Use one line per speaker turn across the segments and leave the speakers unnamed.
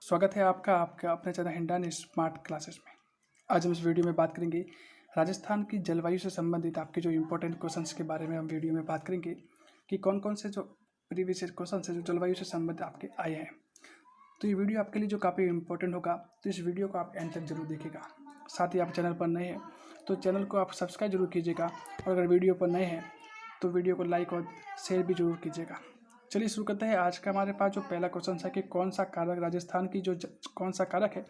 स्वागत है आपका अपने चैनल हिंडन स्मार्ट क्लासेस में। आज हम इस वीडियो में बात करेंगे राजस्थान की जलवायु से संबंधित आपके जो इम्पोर्टेंट क्वेश्चंस के बारे में हम वीडियो में बात करेंगे कि कौन कौन से जो प्रीवियस क्वेश्चन है जो जलवायु से संबंधित आपके आए हैं। तो ये वीडियो आपके लिए जो काफ़ी इंपॉर्टेंट होगा, तो इस वीडियो को आप एंड तक जरूर देखिएगा। साथ ही आप चैनल पर नए हैं तो चैनल को आप सब्सक्राइब जरूर कीजिएगा, और अगर वीडियो पर नए हैं तो वीडियो को लाइक और शेयर भी जरूर कीजिएगा। चलिए शुरू करते हैं। आज का हमारे पास जो पहला क्वेश्चन है कि कौन सा कारक राजस्थान की कौन सा कारक है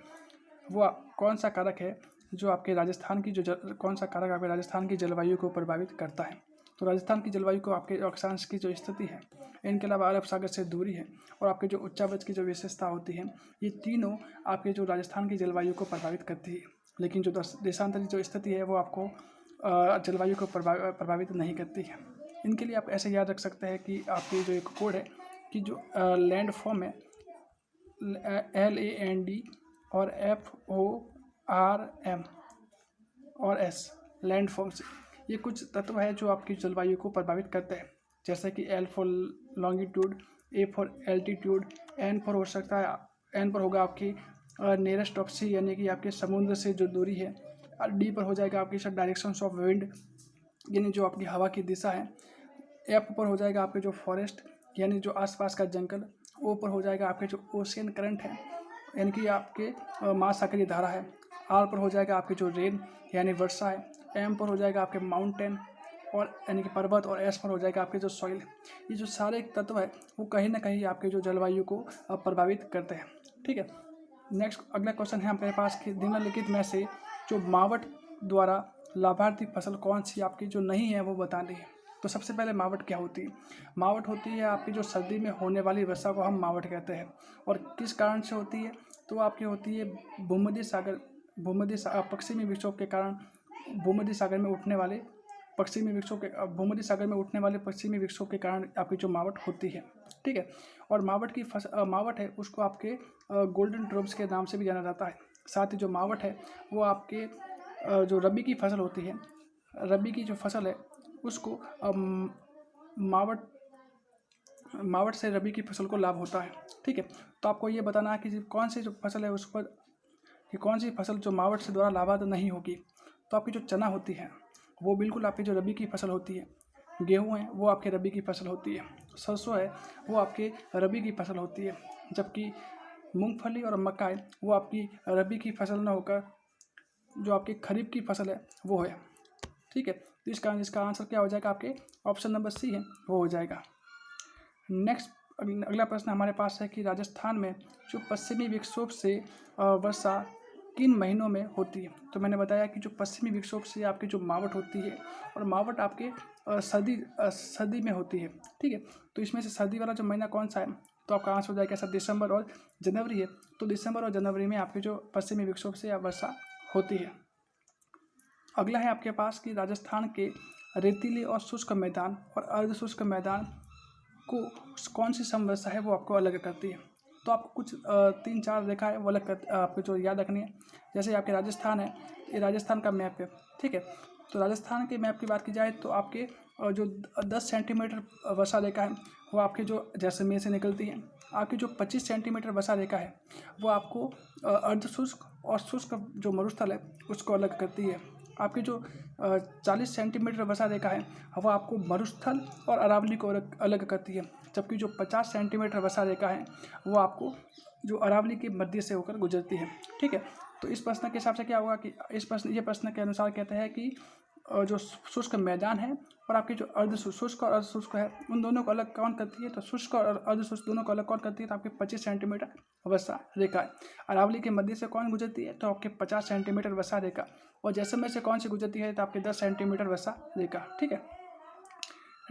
कौन सा कारक है जो आपके राजस्थान की कौन सा कारक आपके राजस्थान की जलवायु को प्रभावित करता है। तो राजस्थान की जलवायु को आपके अक्षांश की जो स्थिति है, इनके अलावा अरब सागर से दूरी है और आपके जो उच्चावच की जो विशेषता होती है, ये तीनों आपके जो राजस्थान की जलवायु को प्रभावित करती है। लेकिन जो देशांतरी जो स्थिति है वो आपको जलवायु को प्रभावित नहीं करती है। इनके लिए आप ऐसे याद रख सकते हैं कि आपकी जो एक कोड है कि जो लैंड फॉर्म है LAND और FORM और S, लैंड फॉर्म से ये कुछ तत्व है जो आपकी जलवायु को प्रभावित करते हैं। जैसे कि L for longitude, A for altitude, N for हो सकता है N पर होगा आपकी नियरेस्ट ऑफ सी यानी कि आपके समुद्र से जो दूरी है। D पर हो जाएगा आपकी डायरेक्शंस ऑफ विंड यानी जो आपकी हवा की दिशा है। F पर हो जाएगा आपके जो फॉरेस्ट यानी जो आसपास का जंगल। O पर हो जाएगा आपके जो ओशियन करंट है यानी कि आपके महासागरीय धारा है। R पर हो जाएगा आपके जो रेन यानी वर्षा है। M पर हो जाएगा आपके माउंटेन और यानी कि पर्वत, और S पर हो जाएगा आपके जो सॉइल। ये जो सारे तत्व है वो कहीं ना कहीं आपके जो जलवायु को प्रभावित करते हैं। ठीक है, नेक्स्ट अगला क्वेश्चन है हमारे पास कि निम्नलिखित में से जो मावट द्वारा लाभार्थी फसल कौन सी आपकी जो नहीं है वो बतानी है। तो सबसे पहले मावट क्या होती है? मावट होती है आपकी जो सर्दी में होने वाली वर्षा को हम मावट कहते हैं। और किस कारण से होती है? तो आपकी होती है पश्चिमी विक्षोभ के कारण, भूमध्य सागर में उठने वाले भूमध्य सागर में उठने वाले पश्चिमी विक्षोभ के कारण आपकी जो मावट होती है। ठीक है, और मावट है उसको आपके गोल्डन ट्रोब्स के नाम से भी जाना जाता है। साथ ही जो मावट है वो आपके जो रबी की फसल होती है, रबी की जो फसल है उसको मावट से रबी की फसल को लाभ होता है। ठीक है, तो आपको ये बताना है कि कौन सी जो फसल है उस पर कि कौन सी फसल जो मावट से द्वारा लाभान्वित नहीं होगी। तो आपकी जो चना होती है वो बिल्कुल आपकी जो रबी की फसल होती है। गेहूँ है वो आपके रबी की फसल होती है। सरसों है वो आपके रबी की फसल होती है। जबकि मूंगफली और मक्का है वो आपकी रबी की फसल न होकर जो आपकी खरीफ की फसल है वो है। ठीक है, तो इसका आंसर क्या हो जाएगा? आपके ऑप्शन नंबर सी है वो हो जाएगा। नेक्स्ट अगला प्रश्न हमारे पास है कि राजस्थान में जो पश्चिमी विक्षोभ से वर्षा किन महीनों में होती है। तो मैंने बताया कि जो पश्चिमी विक्षोभ से आपकी जो मावट होती है, और मावट आपके सर्दी में होती है। ठीक है, तो इसमें से सर्दी वाला जो महीना कौन सा है? तो आपका आंसर हो जाएगा सर दिसंबर और जनवरी है। तो दिसंबर और जनवरी में आपकी जो पश्चिमी विक्षोभ से वर्षा होती है। अगला है आपके पास कि राजस्थान के रेतीले और शुष्क मैदान और अर्ध शुष्क मैदान को कौन सी समवर्षा है वो आपको अलग करती है। तो आपको कुछ 3-4 रेखा है वो अलग कर आपको जो याद रखनी है। जैसे आपके राजस्थान है, ये राजस्थान का मैप है। ठीक है, तो राजस्थान के मैप की बात की जाए तो आपके जो 10 सेंटीमीटर वर्षा रेखा है वो आपके जो जैसलमेर से निकलती है। आपकी जो 25 सेंटीमीटर वर्षा रेखा है वो आपको अर्ध शुष्क और शुष्क जो मरुस्थल है उसको अलग करती है। आपकी जो 40 सेंटीमीटर वर्षा रेखा है वो आपको मरुस्थल और अरावली को अलग करती है। जबकि जो 50 सेंटीमीटर वर्षा रेखा है वो आपको जो अरावली के मध्य से होकर गुजरती है। ठीक है, तो इस प्रश्न के हिसाब से क्या होगा कि ये प्रश्न के अनुसार कहते हैं कि जो शुष्क मैदान है और आपकी जो शुष्क और अर्ध शुष्क है उन दोनों को अलग कौन करती है? तो शुष्क और अर्ध शुष्क दोनों को अलग कौन करती है? तो आपके 25 सेंटीमीटर वर्षा रेखा है। अरावली के मध्य से कौन गुजरती है? तो आपके 50 सेंटीमीटर वर्षा रेखा। और जैसलमेर से कौन सी गुजरती है? तो आपके 10 सेंटीमीटर वर्षा रेखा। ठीक है,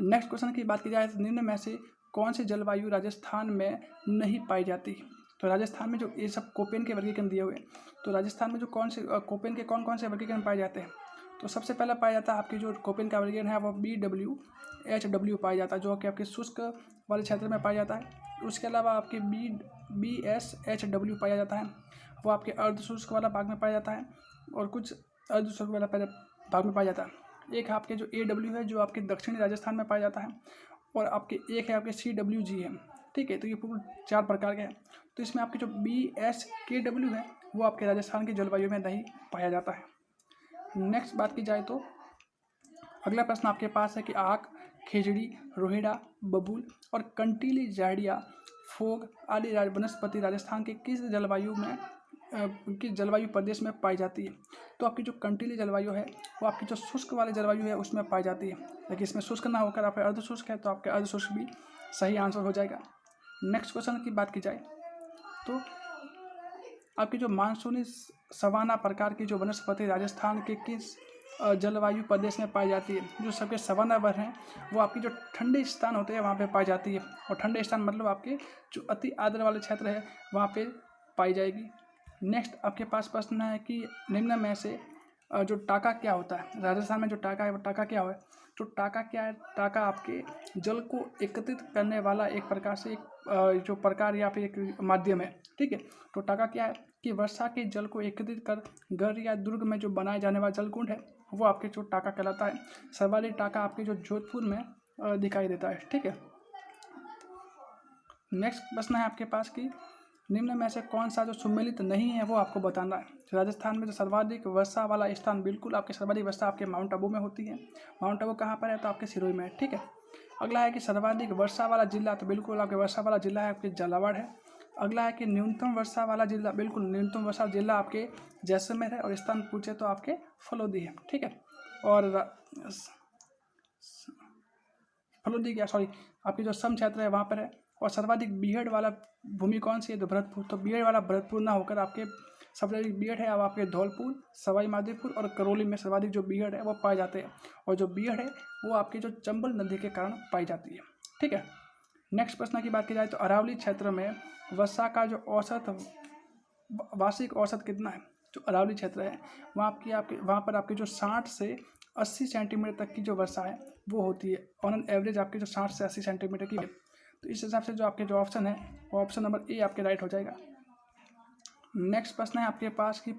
नेक्स्ट क्वेश्चन की बात की जाए तो निम्न में से कौन सी जलवायु राजस्थान में नहीं पाई जाती? तो राजस्थान में जो ये सब कोपेन के वर्गीकरण दिए हुए हैं, तो राजस्थान में जो कौन से कोपेन के कौन से वर्गीकरण पाए जाते हैं? तो सबसे पहला पाया जाता है आपकी जो कोपेन का वर्गीकरण है वो BWHW पाया जाता है, जो कि आपके शुष्क वाले क्षेत्र में पाया जाता है। उसके अलावा आपके BSHW पाया जाता है, वो आपके अर्ध शुष्क वाला भाग में पाया जाता है, और कुछ अर्ध शुष्क वाला भाग में पाया जाता है। एक आपके जो AW है जो आपके दक्षिणी राजस्थान में पाया जाता है, और आपके एक है आपके CWG है। ठीक है, तो ये पूरे 4 प्रकार के हैं। तो इसमें आपकी जो BSKW है वो आपके राजस्थान की जलवायु में नहीं पाया जाता है। नेक्स्ट बात की जाए तो अगला प्रश्न आपके पास है कि आक, खिजड़ी, रोहिड़ा, बबूल और कंटीली झाड़ियाँ, फोग आदि वनस्पति राजस्थान के किस जलवायु में किस जलवायु प्रदेश में पाई जाती है? तो आपकी जो कंटीली जलवायु है वो आपकी जो शुष्क वाली जलवायु है उसमें पाई जाती है, लेकिन इसमें शुष्क ना होकर आपका अर्ध शुष्क है तो आपका अर्ध शुष्क भी सही आंसर हो जाएगा। नेक्स्ट क्वेश्चन की बात की जाए तो आपकी जो मानसूनी सवाना प्रकार की जो वनस्पति राजस्थान के किस जलवायु प्रदेश में पाई जाती है? जो सबके सवाना वन हैं वो आपकी जो ठंडे स्थान होते हैं वहाँ पे पाई जाती है, और ठंडे स्थान मतलब आपके जो अति आर्द्र वाले क्षेत्र है वहाँ पे पाई जाएगी। नेक्स्ट आपके पास प्रश्न है कि निम्न में से जो टाका क्या होता है? राजस्थान में जो टाका है वो टाका क्या है? तो टाका क्या है? टाका आपके जल को एकत्रित करने वाला एक प्रकार से एक जो प्रकार या फिर एक माध्यम है, ठीक है। तो टाका क्या है कि वर्षा के जल को एकत्रित कर गढ़ या दुर्ग में जो बनाए जाने वाला जलकुंड है वो आपके जो टाका कहलाता है। सर्वाधिक टाका आपके जो जोधपुर में दिखाई देता है, ठीक है। नेक्स्ट प्रश्न है आपके पास कि निम्न में से कौन सा जो सुमेलित नहीं है वो आपको बताना है। राजस्थान में जो सर्वाधिक वर्षा वाला स्थान, बिल्कुल आपके सर्वाधिक वर्षा आपके माउंट आबू में होती है। माउंट आबू कहाँ पर है? तो आपके सिरोही में है, ठीक है। अगला है कि सर्वाधिक वर्षा वाला जिला, तो बिल्कुल आपके वर्षा वाला जिला है आपके झालावाड़ है। अगला है कि न्यूनतम वर्षा वाला जिला, बिल्कुल न्यूनतम वर्षा जिला आपके जैसलमेर है। और स्थान पूछे तो आपके फलोदी है, ठीक है। और फलोदी क्या, सॉरी, आपकी जो सम क्षेत्र है वहाँ पर है। और सर्वाधिक बीहड़ वाला भूमि कौन सी है? तो भरतपुर। तो बीहड़ वाला भरतपुर ना होकर आपके सबसे अधिक बीहड़ है अब आपके धौलपुर, सवाई माधोपुर और करौली में सर्वाधिक जो बीहड़ है वो पाए जाते हैं। और जो बीहड़ है वो आपकी जो चंबल नदी के कारण पाई जाती है, ठीक है। नेक्स्ट प्रश्न की बात की जाए तो अरावली क्षेत्र में वर्षा का जो औसत वार्षिक औसत कितना है? जो अरावली क्षेत्र है वहाँ पर आपकी जो 60 से 80 सेंटीमीटर तक की जो वर्षा है वो होती है। ऑन एन एवरेज आपकी जो 60 से 80 सेंटीमीटर की है। तो इस हिसाब से जो आपके जो ऑप्शन है वो ऑप्शन नंबर ए आपके राइट हो जाएगा। नेक्स्ट प्रश्न है आपके पास कि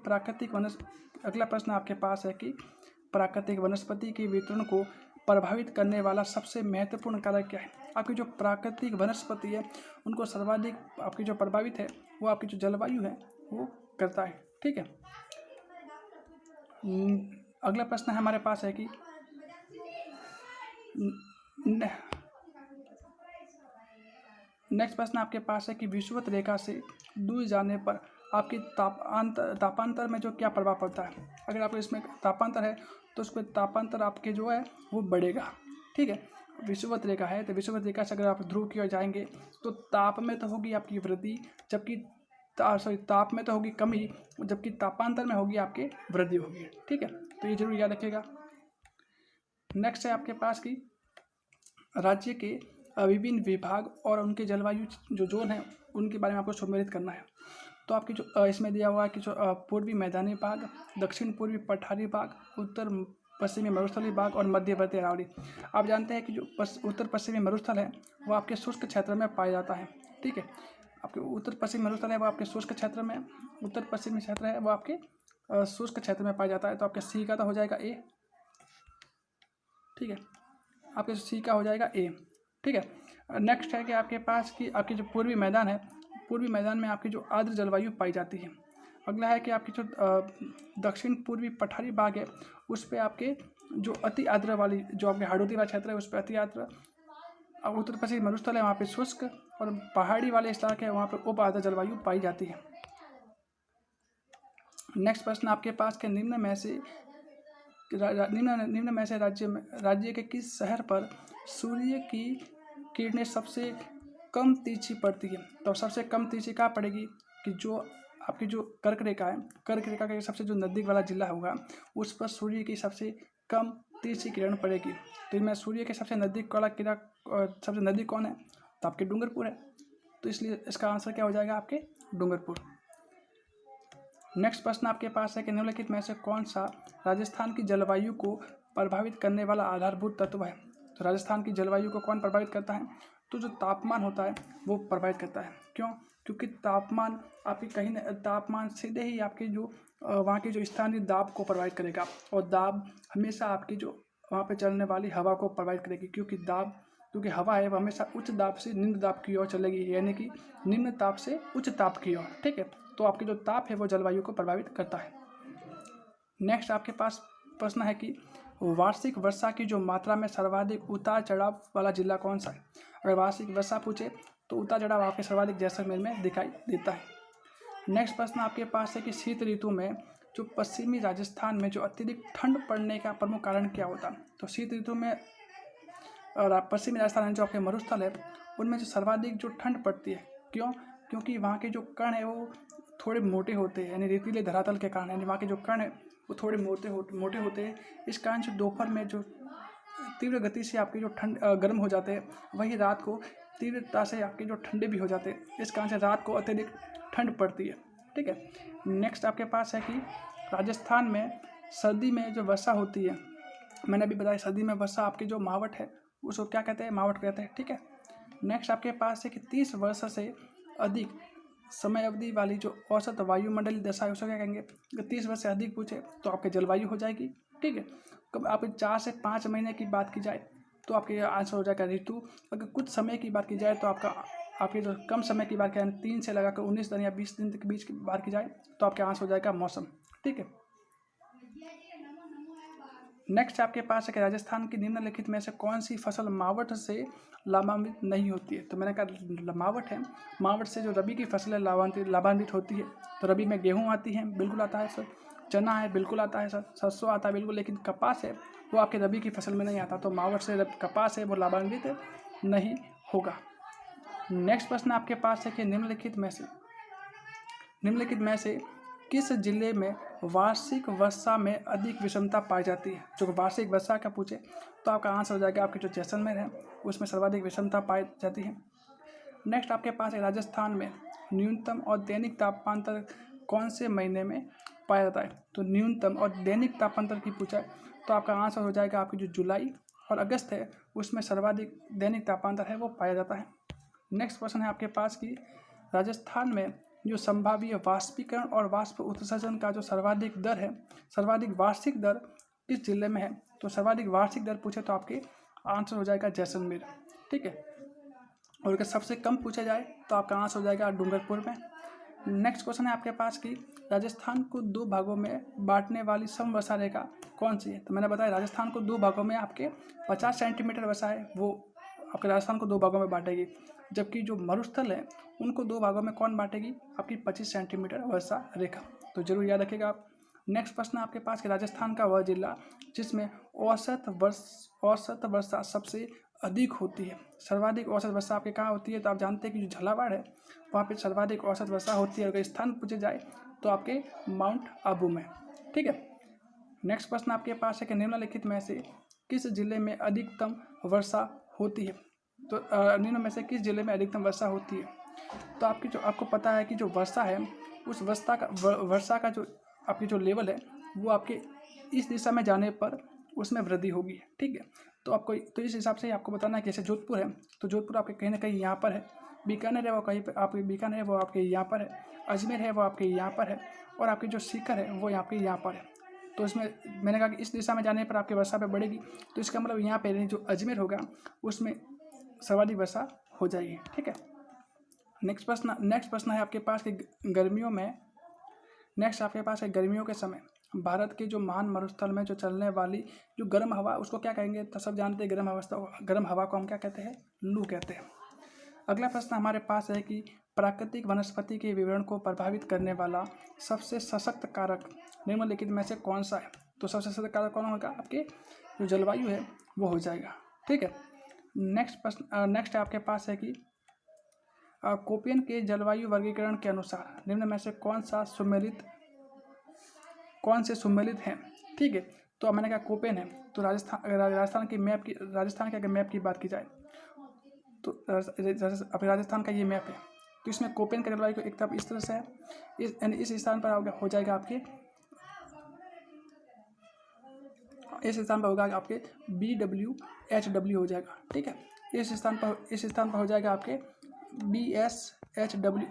अगला प्रश्न आपके पास है कि प्राकृतिक वनस्पति के वितरण को प्रभावित करने वाला सबसे महत्वपूर्ण कारक क्या है? आपकी जो प्राकृतिक वनस्पति है उनको सर्वाधिक आपकी जो प्रभावित है वो आपकी जो जलवायु है वो करता है, ठीक है। अगला प्रश्न हमारे पास है कि नेक्स्ट प्रश्न आपके पास है कि विषुवत रेखा से दूर जाने पर आपकी तापांतर में जो क्या प्रभाव पड़ता है? अगर आपको इसमें तापांतर है तो उसमें तापांतर आपके जो है वो बढ़ेगा, ठीक है। विषुवत रेखा है तो विषुवत रेखा से अगर आप ध्रुव की ओर जाएंगे तो ताप में तो होगी आपकी वृद्धि, जबकि ताप में तो होगी कमी, जबकि तापांतर में होगी आपके वृद्धि होगी, ठीक है। तो ये जरूर याद रखिएगा। नेक्स्ट है आपके पास की राज्य के विभिन्न विभाग और उनके जलवायु जो जोन है उनके बारे में आपको सम्मिलित करना है। तो आपकी जो इसमें दिया हुआ है कि जो पूर्वी मैदानी भाग, दक्षिण पूर्वी पठारी भाग, उत्तर पश्चिमी मरुस्थलीय भाग और मध्यवर्ती अरावली। आप जानते हैं कि जो उत्तर पश्चिमी मरुस्थल है वो आपके शुष्क क्षेत्र में पाया जाता है, ठीक है। आपके उत्तर पश्चिमी मरुस्थल है वो आपके शुष्क क्षेत्र में, उत्तर पश्चिमी क्षेत्र है वो आपके शुष्क क्षेत्र में पाया जाता है। तो आपके सी का तो हो जाएगा ए, ठीक है। आपके सी का हो जाएगा ए, ठीक है। नेक्स्ट है कि आपके पास की आपकी जो पूर्वी मैदान है, पूर्वी मैदान में आपकी जो आर्द्र जलवायु पाई जाती है। अगला है कि आपकी जो दक्षिण पूर्वी पठारी भाग है उस पर आपके जो अति आर्द्र वाली जो आपके हाड़ौती वाला क्षेत्र है उस पर अति आर्द्र, उत्तर पश्चिमी मरुस्थल है वहाँ पे शुष्क, और पहाड़ी वाले इलाके हैं वहाँ पर उप आर्द्र जलवायु पाई जाती है। नेक्स्ट प्रश्न आपके पास के निम्न में से राज्य के किस शहर पर सूर्य की किरणें सबसे कम तीखी पड़ती है? तो सबसे कम तीखी कहाँ पड़ेगी कि जो आपकी जो कर्क रेखा है, कर्क रेखा के सबसे जो नज़दीक वाला जिला होगा उस पर सूर्य की सबसे कम तीखी किरण पड़ेगी। तो इसमें सूर्य के सबसे नज़दीक वाला किरण सबसे नज़दीक कौन है? तो आपके डूंगरपुर है। तो इसलिए इसका आंसर क्या हो जाएगा? आपके डूंगरपुर। नेक्स्ट प्रश्न आपके पास है कि निम्नलिखित में से कौन सा राजस्थान की जलवायु को प्रभावित करने वाला आधारभूत तत्व है? तो राजस्थान की जलवायु को कौन प्रभावित करता है? तो जो तापमान होता है वो प्रभावित करता है। क्यों? क्योंकि तापमान आपकी तापमान सीधे ही आपकी जो वहाँ की जो स्थानीय दाब को प्रभावित करेगा, और दाब हमेशा आपकी जो वहाँ पे चलने वाली हवा को प्रभावित करेगी, क्योंकि दाब क्योंकि हवा है वो हमेशा उच्च दाब से निम्न दाब की ओर चलेगी, यानी कि निम्न ताप से उच्च ताप की ओर। ठीक है, तो आपकी जो ताप है वो जलवायु को प्रभावित करता है। नेक्स्ट आपके पास प्रश्न है कि वार्षिक वर्षा की जो मात्रा में सर्वाधिक उतार चढ़ाव वाला जिला कौन सा है। अगर वार्षिक वर्षा पूछे तो उतार चढ़ाव आपके सर्वाधिक जैसलमेर में दिखाई देता है। नेक्स्ट प्रश्न आपके पास है कि शीत ऋतु में जो पश्चिमी राजस्थान में जो अत्यधिक ठंड पड़ने का प्रमुख कारण क्या होता है। तो शीत ऋतु में और पश्चिमी राजस्थान में जो आपके मरुस्थल है उनमें जो सर्वाधिक जो ठंड पड़ती है, क्यों? क्योंकि वहाँ के जो कण है वो थोड़े मोटे होते हैं, यानी रेतीले धरातल के कारण, यानी वहाँ के जो कण है वो थोड़े मोटे होते हैं। इस कारण से दोपहर में जो तीव्र गति से आपके जो ठंड गर्म हो जाते हैं, वही रात को तीव्रता से आपके जो ठंडे भी हो जाते हैं। इस कारण से रात को अत्यधिक ठंड पड़ती है। ठीक है, नेक्स्ट आपके पास है कि राजस्थान में सर्दी में जो वर्षा होती है, मैंने अभी बताया सर्दी में वर्षा आपकी जो मावट है उसको क्या कहते हैं, मावट कहते हैं। ठीक है, नेक्स्ट आपके पास है कि 30 वर्ष से अधिक समय अवधि वाली जो औसत वायुमंडलीय दशा है उसको क्या कहेंगे। अगर 30 वर्ष से अधिक पूछे तो आपके जलवायु हो जाएगी। ठीक है, कब आप 4 से 5 महीने की बात की जाए तो आपके आंसर हो जाएगा ऋतु। अगर कुछ समय की बात की जाए तो आपके जो कम समय की बात करें 3 से लगाकर 19 दिन या 20 दिन के बीच की बात की जाए तो आपके आंसर हो जाएगा मौसम। ठीक है, नेक्स्ट आपके पास है कि राजस्थान की निम्नलिखित में से कौन सी फसल मावट से लाभान्वित नहीं होती है। तो मैंने कहा मावट है, मावट से जो रबी की फसलें लाभान्वित होती है। तो रबी में गेहूँ आती है, बिल्कुल आता है सर। चना है, बिल्कुल आता है सर। सरसों आता है, बिल्कुल। लेकिन कपास है वो आपके रबी की फसल में नहीं आता, तो मावट से कपास है वो लाभान्वित नहीं होगा। नेक्स्ट प्रश्न आपके पास है कि निम्नलिखित में से किस जिले में वार्षिक वर्षा में अधिक विषमता पाई जाती है। जो वार्षिक वर्षा का पूछे तो आपका आंसर हो जाएगा आपके जो जैसलमेर है उसमें सर्वाधिक विषमता पाई जाती है। नेक्स्ट आपके पास है राजस्थान में न्यूनतम और दैनिक तापांतर कौन से महीने में पाया जाता है। तो न्यूनतम और दैनिक तापांतर की पूछा है तो आपका आंसर हो जाएगा आपकी जो जुलाई और अगस्त है उसमें सर्वाधिक दैनिक तापांतर है वो पाया जाता है। नेक्स्ट प्रश्न है आपके पास कि राजस्थान में जो संभाव्य वाष्पीकरण और वाष्प उत्सर्जन का जो सर्वाधिक दर है, सर्वाधिक वार्षिक दर किस जिले में है। तो सर्वाधिक वार्षिक दर पूछे तो आपके आंसर हो जाएगा जैसलमेर। ठीक है, और अगर सबसे कम पूछा जाए तो आपका आंसर हो जाएगा डूंगरपुर में। नेक्स्ट क्वेश्चन है आपके पास कि राजस्थान को 2 भागों में बांटने वाली समवर्षा रेखा कौन सी है। तो मैंने बताया राजस्थान को 2 भागों में आपके 50 सेंटीमीटर वर्षा है वो आपके राजस्थान को 2 भागों में बांटेगी, जबकि जो मरुस्थल है उनको 2 भागों में कौन बांटेगी, आपकी 25 सेंटीमीटर वर्षा रेखा। तो जरूर याद रखिएगा आप। नेक्स्ट प्रश्न आपके पास कि राजस्थान का वह जिला जिसमें औसत वर्षा सबसे अधिक होती है। सर्वाधिक औसत वर्षा आपके कहाँ होती है। तो आप जानते हैं कि जो झालावाड़ है वहाँ पे सर्वाधिक औसत वर्षा होती है। अगर स्थान पूछे जाए तो आपके माउंट आबू में। ठीक है, नेक्स्ट प्रश्न आपके पास है कि निम्नलिखित में से किस जिले में अधिकतम वर्षा होती है। तो निम्न में से किस जिले में अधिकतम वर्षा होती है। तो आपको पता है कि जो वर्षा है उस वर्षा का जो आपकी जो लेवल है वो आपके इस दिशा में जाने पर उसमें वृद्धि होगी। ठीक है, तो इस हिसाब से आपको बताना है कि जैसे जोधपुर है तो जोधपुर आपके कहीं ना कहीं यहाँ पर है, बीकानेर है वो कहीं पर आपके बीकानेर है वो आपके यहाँ पर है, अजमेर है वो आपके यहाँ पर है, और आपकी जो सीकर है वो आपके यहाँ पर है। तो इसमें मैंने कहा कि इस दिशा में जाने पर आपकी वर्षा पे बढ़ेगी, तो इसका मतलब यहाँ पे जो अजमेर होगा उसमें सर्वाधिक वर्षा हो जाएगी। ठीक है, नेक्स्ट प्रश्न है आपके पास कि गर्मियों के समय भारत के जो महान मरुस्थल में जो चलने वाली जो गर्म हवा उसको क्या कहेंगे। तो सब जानते हैं गर्म हवा को हम क्या कहते हैं, लू कहते हैं। अगला प्रश्न हमारे पास है कि प्राकृतिक वनस्पति के विवरण को प्रभावित करने वाला सबसे सशक्त कारक निम्नलिखित में से कौन सा है। तो सबसे सशक्त कारक कौन होगा, आपके जो जलवायु है वो हो जाएगा। ठीक है, नेक्स्ट आपके पास है कि कोपेन के जलवायु वर्गीकरण के अनुसार निम्न में से कौन से सम्मिलित हैं। ठीक है, तो मैंने कहा कोपेन है। तो राजस्थान के अगर मैप की बात की जाए तो अपने राजस्थान का ये मैप है, तो इसमें कोपेन का जलवायु को एक तरफ इस तरह से है, इस स्थान पर हो जाएगा आपके BWHW हो जाएगा। ठीक है, इस स्थान पर हो जाएगा आपके BSHW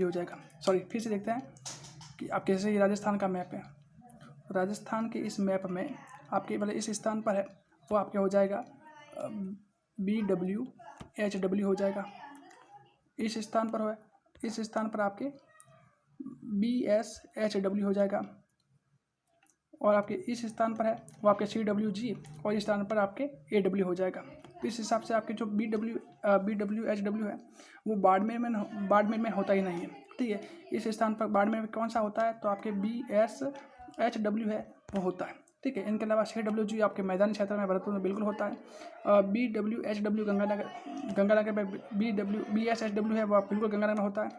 हो जाएगा। सॉरी, फिर से देखते हैं कि आप कैसे ये राजस्थान का मैप है। राजस्थान के इस मैप में आपके मतलब इस स्थान पर है वो आपके हो जाएगा BWHW हो जाएगा। इस स्थान पर है, इस स्थान पर आपके BSHW हो जाएगा, और आपके इस स्थान पर है वो आपके CWG, और इस स्थान पर आपके AW हो जाएगा। तो इस हिसाब से आपके जो BWHW है वो बाड़मेर में होता ही नहीं है, ठीक है। इस स्थान पर बाड़मेर में कौन सा होता है, तो आपके BSHW है वो होता है, ठीक है। इनके अलावा CWG आपके मैदानी क्षेत्र में भरतपुर में बिल्कुल होता है। BWHW गंगानगर में BSHW है वो आप बिल्कुल गंगानगर में होता है,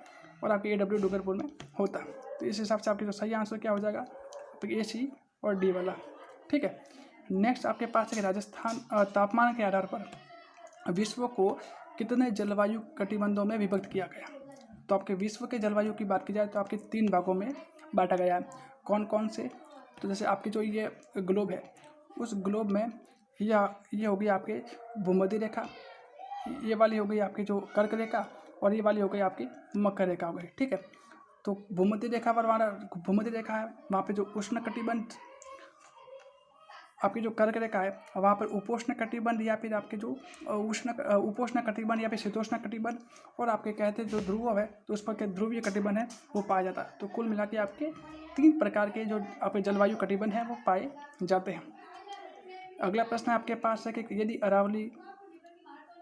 और आपके AW डूंगरपुर में होता है। तो इस हिसाब से आपके जो सही आंसर क्या हो जाएगा, A, C और D वाला, ठीक है। नेक्स्ट आपके पास है राजस्थान तापमान के आधार पर विश्व को कितने जलवायु कटिबंधों में विभक्त किया गया। तो आपके विश्व के जलवायु की बात की जाए तो आपके 3 भागों में बांटा गया है। कौन कौन से, तो जैसे आपकी जो ये ग्लोब है उस ग्लोब में ये होगी आपके भूमध्य रेखा, ये वाली हो गई आपकी जो कर्क रेखा, और ये वाली हो गई आपकी मकर रेखा हो गई, ठीक है। तो भूमध्य रेखा पर हमारा भूमध्य रेखा है, वहाँ पे जो उष्ण कटिबंध आपकी जो कर्क रेखा है वहाँ पर उपोष्ण कटिबंध या फिर आपके जो उपोष्ण कटिबंध या फिर शीतोष्ण कटिबंध, और आपके कहते हैं जो ध्रुव है तो उस पर के ध्रुवीय कटिबंध है वो पाया जाता है। तो कुल मिला के आपके 3 प्रकार के जो आपके जलवायु कटिबंध हैं वो पाए जाते हैं। अगला प्रश्न आपके पास है कि यदि अरावली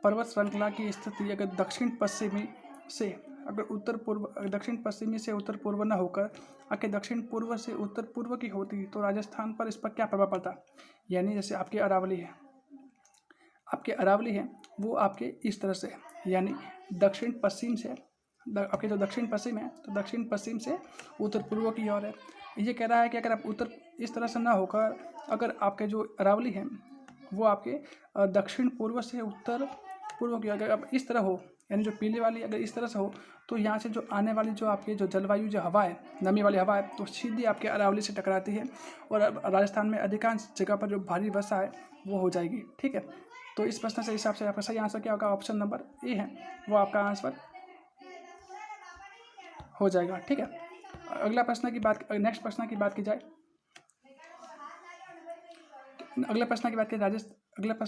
पर्वत श्रृंखला की स्थिति अगर दक्षिण पश्चिमी से उत्तर पूर्व न होकर आके दक्षिण पूर्व से उत्तर पूर्व की होती तो राजस्थान पर इस पर क्या प्रभाव पड़ता। यानी जैसे आपके अरावली है वो आपके इस तरह से, यानी दक्षिण पश्चिम से आपके जो दक्षिण पश्चिम है तो दक्षिण पश्चिम से उत्तर पूर्व की ओर है। ये कह रहा है कि अगर आप उत्तर इस तरह से ना होकर अगर आपके जो अरावली है वो आपके दक्षिण पूर्व से उत्तर पूर्व की, अगर अब इस तरह हो यानी जो पीली वाली अगर इस तरह से हो तो यहाँ से जो आने वाली जो आपकी जो जलवायु जो हवा है, नमी वाली हवा है, तो सीधी आपके अरावली से टकराती है और अब राजस्थान में अधिकांश जगह पर जो भारी वर्षा है वो हो जाएगी, ठीक है। तो इस प्रश्न से हिसाब से आपका सही आंसर क्या होगा, ऑप्शन नंबर ए है वो आपका आंसर हो जाएगा, ठीक है। अगला प्रश्न की बात नेक्स्ट प्रश्न की बात की जाए, अगला प्रश्न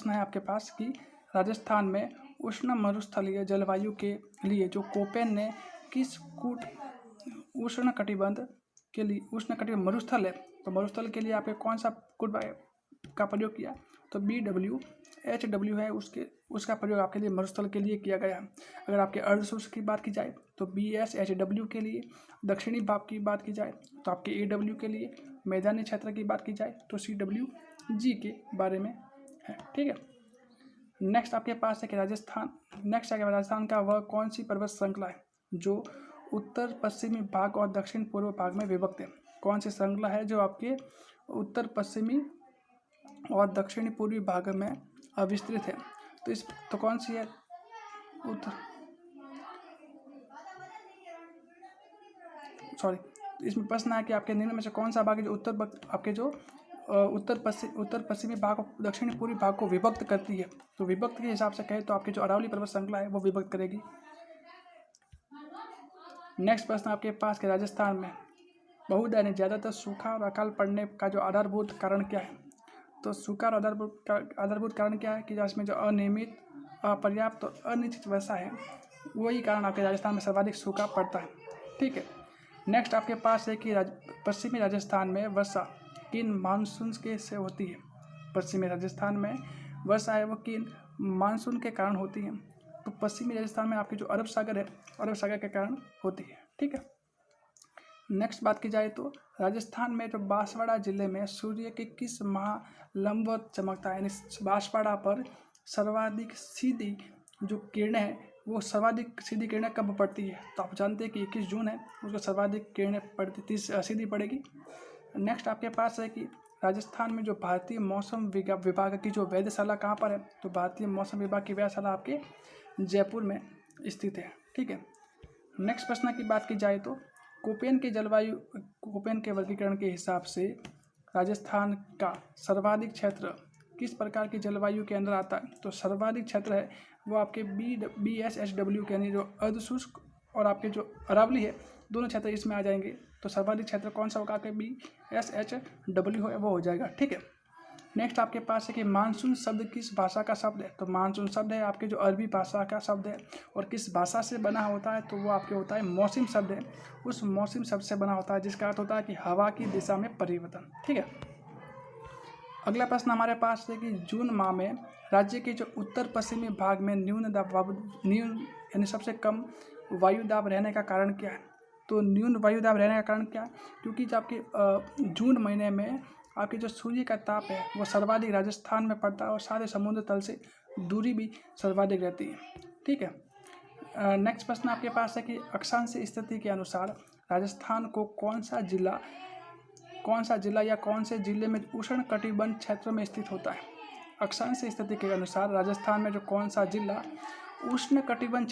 है आपके पास कि राजस्थान में उष्ण मरुस्थलीय जलवायु के लिए जो कोपेन ने किस उष्ण कटिबंध मरुस्थल है तो मरुस्थल के लिए आपके कौन सा कूट का प्रयोग किया, तो BWHW है उसका प्रयोग आपके लिए मरुस्थल के लिए किया गया है। अगर आपके अर्धशुष्क की बात की जाए तो BSHW के लिए, दक्षिणी भाग की बात की जाए तो आपके AW के लिए, मैदानी क्षेत्र की बात की जाए तो CWG के बारे में है, ठीक है। नेक्स्ट आपके पास है कि राजस्थान का वह कौन सी पर्वत श्रृंखला है जो उत्तर पश्चिमी भाग और दक्षिण पूर्व भाग में विभक्त है। कौन सी श्रृंखला है जो आपके उत्तर पश्चिमी और दक्षिणी पूर्वी भाग में विस्तृत है, तो कौन सी है इसमें प्रश्न है कि आपके निम्न में से कौन सा भाग है जो उत्तर पश्चिमी भाग और दक्षिणी पूर्वी भाग को विभक्त करती है। तो विभक्त के हिसाब से कहे तो आपकी जो अरावली पर्वत श्रृंखला है वो विभक्त करेगी। नेक्स्ट प्रश्न आपके पास के राजस्थान में बहुदयनीय ज़्यादातर सूखा और अकाल पड़ने का जो आधारभूत कारण क्या है। तो सूखा और आधारभूत कारण क्या है कि इसमें जो अनियमित, अपर्याप्त और अनिश्चित वर्षा है वही कारण आपके राजस्थान में सर्वाधिक सूखा पड़ता है, ठीक है। नेक्स्ट आपके पास है कि पश्चिमी राजस्थान में वर्षा किन मानसून के से होती है। पश्चिमी राजस्थान में वर्षा है वो किन मानसून के कारण होती है, तो पश्चिमी राजस्थान में आपकी जो अरब सागर है, अरब सागर के कारण होती है, ठीक है। नेक्स्ट बात की जाए तो राजस्थान में जो बांसवाड़ा जिले में सूर्य के किस माह लंबवत चमकता है, यानी बांसवाड़ा पर सर्वाधिक सीधी जो किरणें हैं वो सर्वाधिक सीधी किरणें कब पड़ती है, तो आप जानते हैं कि 21 जून है उसको सर्वाधिक किरणें पड़ती सीधी पड़ेगी। नेक्स्ट आपके पास है कि राजस्थान में जो भारतीय मौसम विभाग की जो वेधशाला कहाँ पर है, तो भारतीय मौसम विभाग की वेधशाला आपके जयपुर में स्थित है, ठीक है। नेक्स्ट प्रश्न की बात की जाए तो कोपेन के वर्गीकरण के हिसाब से राजस्थान का सर्वाधिक क्षेत्र किस प्रकार की जलवायु के अंदर आता है, तो सर्वाधिक क्षेत्र है वो आपके BSHW के यानी जो अर्धशुष्क और आपके जो अरावली है दोनों क्षेत्र इसमें आ जाएंगे। तो सर्वाधिक क्षेत्र कौन सा होगा, आपके BSHW है वो हो जाएगा, ठीक है। नेक्स्ट आपके पास है कि मानसून शब्द किस भाषा का शब्द है। तो मानसून शब्द है आपके जो अरबी भाषा का शब्द है, और किस भाषा से बना होता है, तो वो आपके होता है मौसम शब्द है। उस मौसम शब्द से बना होता है जिसका अर्थ होता है कि हवा की दिशा में परिवर्तन। ठीक है, अगला प्रश्न हमारे पास है कि जून माह में राज्य के जो उत्तर पश्चिमी भाग में न्यून यानी सबसे कम वायु दाब रहने का कारण क्या है। तो न्यून वायु दाब रहने का कारण क्या है, क्योंकि जब आपके जून महीने में आपके जो सूर्य का ताप है वो सर्वाधिक राजस्थान में पड़ता है, और साथ ही समुद्र तल से दूरी भी सर्वाधिक रहती है। ठीक है, नेक्स्ट प्रश्न आपके पास है कि अक्षांश स्थिति के अनुसार राजस्थान को कौन सा जिला या कौन से जिले में उष्ण कटिबंध क्षेत्र में स्थित होता है। अक्षांश स्थिति के अनुसार राजस्थान में जो कौन सा जिला उष्ण कटिबंध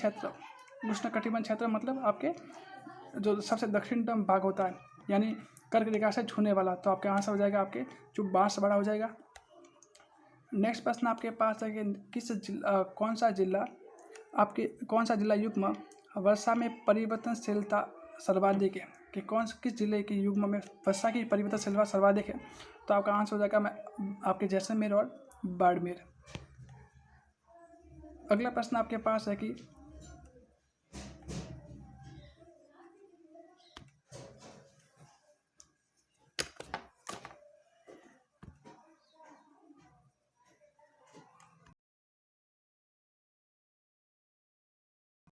क्षेत्र मतलब आपके जो सबसे दक्षिणतम भाग होता है, यानी कर्क रेखा से छूने वाला, तो आपके आंसर हो जाएगा आपके जो बांसवाड़ा हो जाएगा। नेक्स्ट प्रश्न आपके पास है कि कौन सा जिला युग्म वर्षा में परिवर्तनशीलता सर्वाधिक है, कि किस जिले के युग्म में वर्षा की परिवर्तनशीलता सर्वाधिक है। तो आपका आंसर हो जाएगा आपके जैसलमेर और बाड़मेर। अगला प्रश्न आपके पास है कि